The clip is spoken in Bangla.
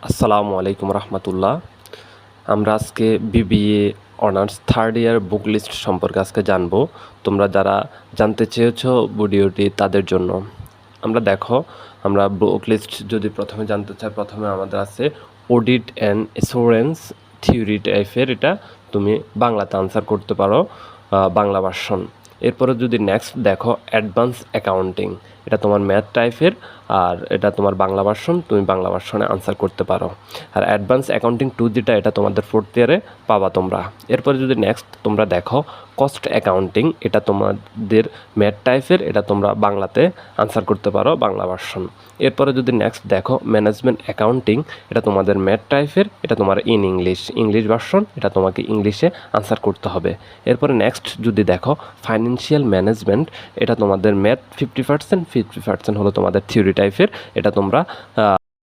আসসালামু আলাইকুম রহমতুল্লাহ। আমরা আজকে BBA honours third year book list সম্পর্কে আজকে জানবো। তোমরা যারা জানতে চেয়েছো ভিডিওটি তাদের জন্য আমরা বুক লিস্ট যদি প্রথমে জানতে চাই, প্রথমে আমাদের আছে অডিট অ্যান্ড অ্যাসুরেন্স থিওরি টাইপের। এটা তুমি বাংলাতে আনসার করতে পারো, বাংলা ভার্সন। এরপরে যদি নেক্সট দেখো অ্যাডভান্স অ্যাকাউন্টিং, এটা তোমার ম্যাথ টাইপের, আর এটা তোমার বাংলা ভার্সন, তুমি বাংলা ভার্সনে আনসার করতে পারো। আর অ্যাডভান্স অ্যাকাউন্টিং 2 যেটা, এটা তোমাদের ফোর্থ ইয়ারে পাবা তোমরা। এরপরে যদি নেক্সট তোমরা দেখো কস্ট অ্যাকাউন্টিং, এটা তোমাদের ম্যাথ টাইপের, এটা তোমরা বাংলাতে আনসার করতে পারো, বাংলা ভার্সন। এরপরে যদি নেক্সট দেখো ম্যানেজমেন্ট অ্যাকাউন্টিং, এটা তোমাদের ম্যাথ টাইপের, এটা তোমার ইংলিশ ভার্সন, এটা তোমাকে ইংলিশে আনসার করতে হবে। এরপরে নেক্সট যদি দেখো ফাইন্যান্সিয়াল ম্যানেজমেন্ট, এটা তোমাদের ম্যাথ 50%, 50% হলো তোমাদের থিওরি টাইপের, এটা তোমরা